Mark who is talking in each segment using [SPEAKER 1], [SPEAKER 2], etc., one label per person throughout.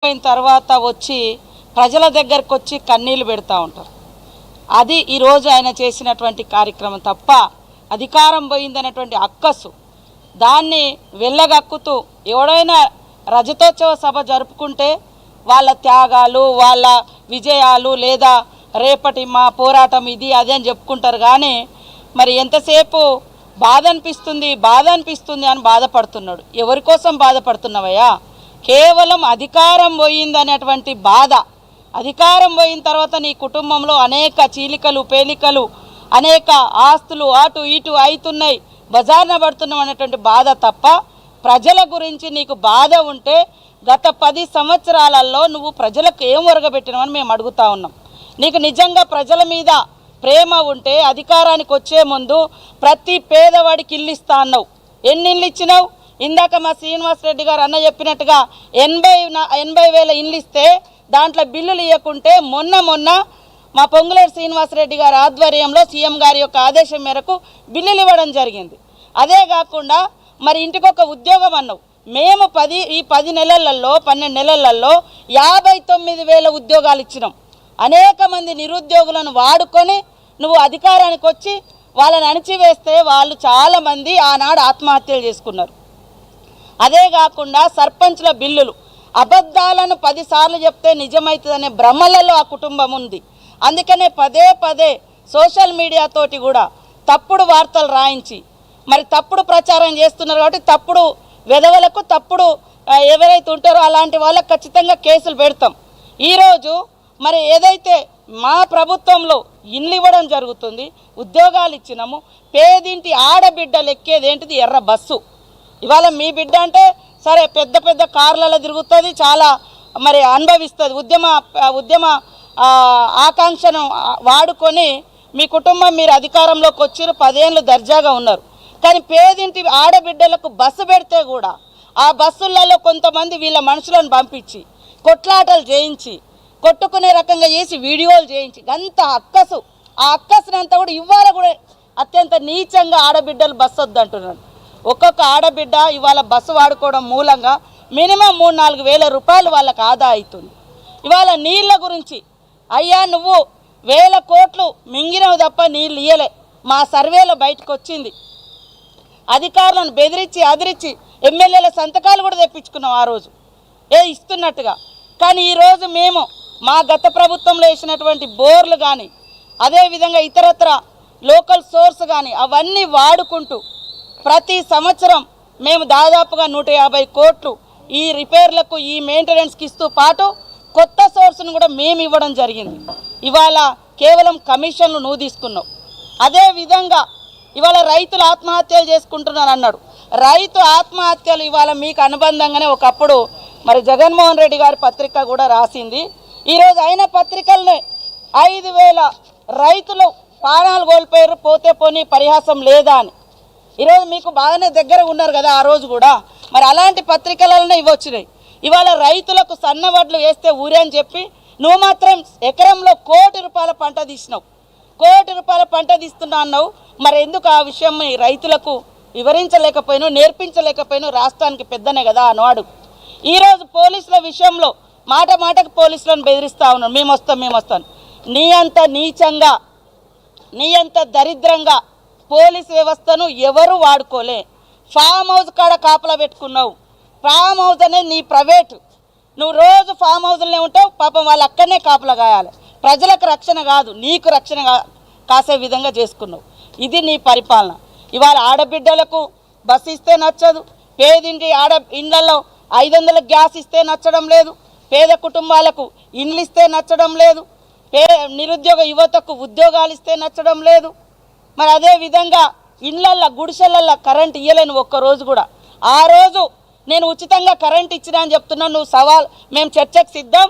[SPEAKER 1] అయిన తర్వాత వచ్చి ప్రజల దగ్గరకు వచ్చి కన్నీళ్లు పెడతా ఉంటారు. అది ఈరోజు ఆయన చేసినటువంటి కార్యక్రమం తప్ప అధికారం పోయిందనేటువంటి అక్కసు దాన్ని వెళ్ళగక్కుతూ ఎవడైనా రజతోత్సవ సభ జరుపుకుంటే వాళ్ళ త్యాగాలు వాళ్ళ విజయాలు లేదా రేపటి మా పోరాటం ఇది అదే అని చెప్పుకుంటారు. కానీ మరి ఎంతసేపు బాధ అనిపిస్తుంది అని బాధపడుతున్నాడు. ఎవరి కోసం బాధపడుతున్నావయ్యా? కేవలం అధికారం పోయిందనేటువంటి బాధ. అధికారం పోయిన తర్వాత నీ కుటుంబంలో అనేక చీలికలు పేలికలు అనేక ఆస్తులు అటు ఇటు అవుతున్నాయి, బజార్న పడుతున్నాం అనేటువంటి బాధ తప్ప ప్రజల గురించి నీకు బాధ ఉంటే గత 10 సంవత్సరాలలో నువ్వు ప్రజలకు ఏం ఒరగబెట్టినావని మేము అడుగుతా ఉన్నాం. నీకు నిజంగా ప్రజల మీద ప్రేమ ఉంటే అధికారానికి వచ్చే ముందు ప్రతి పేదవాడికి ఇల్లు ఇస్తా అన్నావు. ఎన్ని ఇల్లు ఇచ్చినావు? ఇందాక మా శ్రీనివాస్ రెడ్డి గారు అన్న చెప్పినట్టుగా 80,000 ఇల్లు ఇస్తే దాంట్లో బిల్లులు ఇవ్వకుంటే మొన్న మా పొంగులేటి శ్రీనివాస్ రెడ్డి గారి ఆధ్వర్యంలో సీఎం గారి యొక్క ఆదేశం మేరకు బిల్లులు ఇవ్వడం జరిగింది. అదే కాకుండా మరి ఇంటికొక ఉద్యోగం అన్నావు. మేము 10 నెలలలో 12 నెలలలో 59,000 ఉద్యోగాలు ఇచ్చినాం. అనేక మంది నిరుద్యోగులను వాడుకొని నువ్వు అధికారానికి వచ్చి వాళ్ళని అణిచివేస్తే వాళ్ళు చాలామంది ఆనాడు ఆత్మహత్యలు చేసుకున్నారు. అదే కాకుండా సర్పంచ్ల బిల్లులు అబద్ధాలను 10 సార్లు చెప్తే నిజమవుతుందనే భ్రమలలో ఆ కుటుంబం ఉంది. అందుకనే పదే సోషల్ మీడియాతోటి కూడా తప్పుడు వార్తలు రాయించి మరి తప్పుడు ప్రచారం చేస్తున్నారు. కాబట్టి తప్పుడు వెధవలకు తప్పుడు ఎవరైతే ఉంటారో అలాంటి వాళ్ళకు ఖచ్చితంగా కేసులు పెడతాం. ఈరోజు మరి ఏదైతే మా ప్రభుత్వంలో ఇల్లు ఇవ్వడం జరుగుతుంది, ఉద్యోగాలు ఇచ్చినాము, పేదింటి ఆడబిడ్డలు ఎక్కేది ఏంటిది ఎర్ర బస్సు. ఇవాళ మీ బిడ్డ అంటే సరే పెద్ద కార్లలో తిరుగుతుంది, చాలా మరి అనుభవిస్తుంది. ఉద్యమ ఆకాంక్షను వాడుకొని మీ కుటుంబం మీరు అధికారంలోకి వచ్చారు, 10 ఏళ్ళు దర్జాగా ఉన్నారు. కానీ పేదింటి ఆడబిడ్డలకు బస్సు పెడితే కూడా ఆ బస్సులలో కొంతమంది వీళ్ళ మనుషులను పంపించి కొట్లాటలు చేయించి కొట్టుకునే రకంగా చేసి వీడియోలు చేయించి అంత అక్కసు. ఆ అక్కసునంతా కూడా ఇవాళ కూడా అత్యంత నీచంగా ఆడబిడ్డలు బస్సు వద్దంటున్నారు. ఒక్కొక్క ఆడబిడ్డ ఇవాళ బస్సు వాడుకోవడం మూలంగా మినిమం 3-4 వేల రూపాయలు వాళ్ళకి ఆదా అవుతుంది. ఇవాళ నీళ్ళ గురించి అయ్యా నువ్వు 1000 కోట్లు మింగినవు తప్ప నీళ్ళు ఇయ్యలే. మా సర్వేలో బయటకు వచ్చింది. అధికారులను బెదిరించి అదిరించి ఎమ్మెల్యేల సంతకాలు కూడా తెప్పించుకున్నాం ఆ రోజు ఇస్తున్నట్టుగా. కానీ ఈరోజు మేము మా గత ప్రభుత్వంలో వేసినటువంటి బోర్లు కానీ అదేవిధంగా ఇతరత్ర లోకల్ సోర్స్ కానీ అవన్నీ వాడుకుంటూ ప్రతి సంవత్సరం మేము దాదాపుగా 150 కోట్లు ఈ రిపేర్లకు ఈ మెయింటెనెన్స్కి ఇస్తూ పాటు కొత్త సోర్స్ను కూడా మేము ఇవ్వడం జరిగింది. ఇవాళ కేవలం కమిషన్లు నువ్వు తీసుకున్నావు. అదేవిధంగా ఇవాళ రైతులు ఆత్మహత్యలు చేసుకుంటున్నారు అన్నాడు. రైతు ఆత్మహత్యలు ఇవాళ మీకు అనుబంధంగానే ఒకప్పుడు మరి జగన్మోహన్ రెడ్డి గారి పత్రిక కూడా రాసింది. ఈరోజు అయిన పత్రికలనే 5,000 రైతులు ప్రాణాలు కోల్పోయారు, పోతే పోనీ పరిహాసం లేదా అని. ఈరోజు మీకు బాగానే దగ్గర ఉన్నారు కదా ఆ రోజు కూడా, మరి అలాంటి పత్రికలనే ఇవి వచ్చినాయి. ఇవాళ రైతులకు సన్నవడ్లు వేస్తే ఊరే అని చెప్పి నువ్వు మాత్రం ఎకరంలో ₹1 కోటి పంట తీసినావు. ₹1 కోటి పంట తీస్తున్నా అన్నావు. మరి ఎందుకు ఆ విషయం రైతులకు వివరించలేకపోయినావు, నేర్పించలేకపోయినావు? రాష్ట్రానికి పెద్దనే కదా అన్నవాడు. ఈరోజు పోలీసుల విషయంలో మాటకు పోలీసులను బెదిరిస్తూ ఉన్నాడు, మేము వస్తాం. నీ అంత నీచంగా నీ అంత దరిద్రంగా పోలీస్ వ్యవస్థను ఎవరు వాడుకోలే. ఫామ్ హౌస్ కాడ కాపలా పెట్టుకున్నావు. ఫామ్ హౌస్ అనేది నీ ప్రైవేటు. నువ్వు రోజు ఫామ్ హౌస్లోనే ఉంటావు. పాపం వాళ్ళు అక్కడనే కాపలా కాయాలి. ప్రజలకు రక్షణ కాదు, నీకు రక్షణ కాసే విధంగా చేసుకున్నావు. ఇది నీ పరిపాలన. ఇవాళ ఆడబిడ్డలకు బస్సు ఇస్తే నచ్చదు, పేదింటి ఇండ్లలో 500 గ్యాస్ ఇస్తే నచ్చడం లేదు, పేద కుటుంబాలకు ఇండ్లు ఇస్తే నచ్చడం లేదు, నిరుద్యోగ యువతకు ఉద్యోగాలు ఇస్తే నచ్చడం లేదు. మరి అదేవిధంగా ఇండ్లల్లో గుడిసెలల్లో కరెంట్ ఇవ్వలేను ఒక్కరోజు కూడా. ఆ రోజు నేను ఉచితంగా కరెంట్ ఇచ్చినా అని చెప్తున్నాను. నువ్వు మేము చర్చకు సిద్ధం.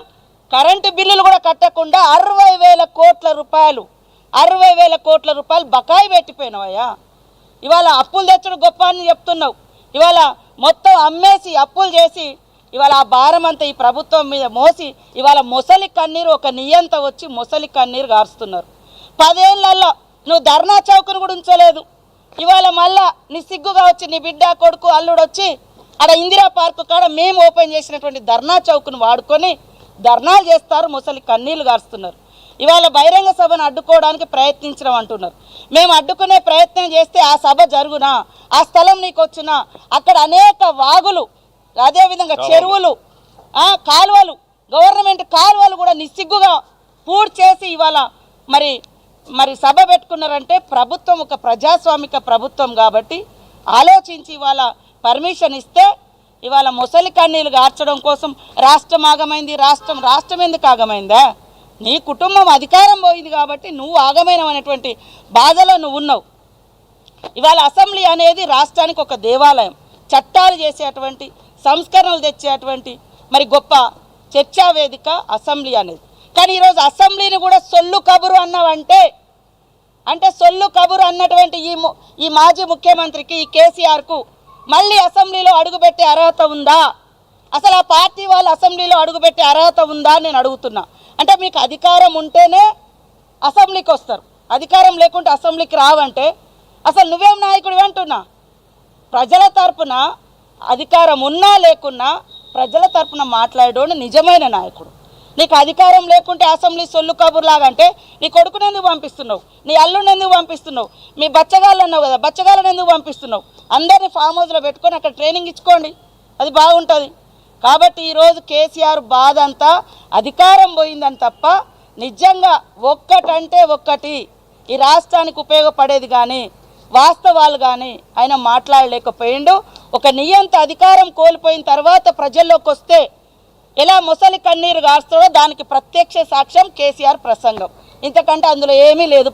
[SPEAKER 1] కరెంటు బిల్లులు కూడా కట్టకుండా 60,000 కోట్ల రూపాయలు బకాయి పెట్టిపోయినావయ్యా. ఇవాళ అప్పులు తెచ్చడం గొప్ప అని చెప్తున్నావు. ఇవాళ మొత్తం అమ్మేసి అప్పులు చేసి ఇవాళ ఆ భారం అంతా ఈ ప్రభుత్వం మీద మోసి ఇవాళ మొసలి కన్నీరు ఒక నియంత వచ్చి మొసలి కన్నీరు గారుస్తున్నారు. 10 ఏళ్లలో నువ్వు ధర్నా చౌకను కూడా ఉంచలేదు. ఇవాళ మళ్ళా నీ సిగ్గుగా వచ్చి నీ బిడ్డ కొడుకు అల్లుడు వచ్చి అక్కడ ఇందిరా పార్కు కాడ మేము ఓపెన్ చేసినటువంటి ధర్నా చౌక్ను వాడుకొని ధర్నాలు చేస్తారు, ముసలి కన్నీళ్లు గారుస్తున్నారు. ఇవాళ బహిరంగ సభను అడ్డుకోవడానికి ప్రయత్నించడం అంటున్నారు. మేము అడ్డుకునే ప్రయత్నం చేస్తే ఆ సభ జరుగునా, ఆ స్థలం నీకు వచ్చినా, అక్కడ అనేక వాగులు, అదేవిధంగా చెరువులు, కాలువలు, గవర్నమెంట్ కాలువలు కూడా నిస్సిగ్గుగా పూర్తి చేసి ఇవాళ మరి సభ పెట్టుకున్నారంటే ప్రభుత్వం ఒక ప్రజాస్వామిక ప్రభుత్వం కాబట్టి ఆలోచించి ఇవాళ పర్మిషన్ ఇస్తే ఇవాళ ముసలి కన్నీళ్ళు గార్చడం కోసం రాష్ట్రం ఆగమైంది. రాష్ట్రం ఎందుకు ఆగమైందా? నీ కుటుంబం అధికారం పోయింది కాబట్టి నువ్వు ఆగమైనటువంటి బాధలో నువ్వు ఉన్నావు. ఇవాళ అసెంబ్లీ అనేది రాష్ట్రానికి ఒక దేవాలయం, చట్టాలు చేసేటువంటి, సంస్కరణలు తెచ్చేటువంటి మరి గొప్ప చర్చా వేదిక అసెంబ్లీ అనేది. కానీ ఈరోజు అసెంబ్లీని కూడా సొల్లు కబురు అన్నావంటే, అంటే సొల్లు కబురు అన్నటువంటి ఈ మాజీ ముఖ్యమంత్రికి, ఈ కేసీఆర్కు మళ్ళీ అసెంబ్లీలో అడుగుపెట్టే అర్హత ఉందా? అసలు ఆ పార్టీ వాళ్ళు అసెంబ్లీలో అడుగుపెట్టే అర్హత ఉందా నేను అడుగుతున్నా. అంటే మీకు అధికారం ఉంటేనే అసెంబ్లీకి వస్తారు, అధికారం లేకుంటే అసెంబ్లీకి రావంటే అసలు నువ్వేం నాయకుడివి అంటున్నా. ప్రజల తరపున అధికారం ఉన్నా లేకున్నా ప్రజల తరపున మాట్లాడేవాడు నిజమైన నాయకుడు. నీకు అధికారం లేకుంటే అసెంబ్లీ సొల్లు కబుర్లాగా అంటే నీ కొడుకుని ఎందుకు పంపిస్తున్నావు, నీ అల్లుడిని ఎందుకు పంపిస్తున్నావు, మీ బచ్చగాళ్ళు అన్నావు కదా, బచ్చగాళ్ళని ఎందుకు పంపిస్తున్నావు? అందరినీ ఫామ్ హౌస్లో పెట్టుకొని అక్కడ ట్రైనింగ్ ఇచ్చుకోండి, అది బాగుంటుంది. కాబట్టి ఈరోజు కేసీఆర్ బాధ అంతా అధికారం పోయిందని తప్ప నిజంగా ఒక్కటంటే ఒక్కటి ఈ రాష్ట్రానికి ఉపయోగపడేది కానీ వాస్తవాలు కానీ ఆయన మాట్లాడలేకపోయిండు. ఒక నియంత అధికారం కోల్పోయిన తర్వాత ప్రజల్లోకి వస్తే ఎలా ముసలి కన్నీరు గారుస్తాడో దానికి ప్రత్యక్ష సాక్ష్యం కేసీఆర్ ప్రసంగం. ఇంతకంటే అందులో ఏమీ లేదు.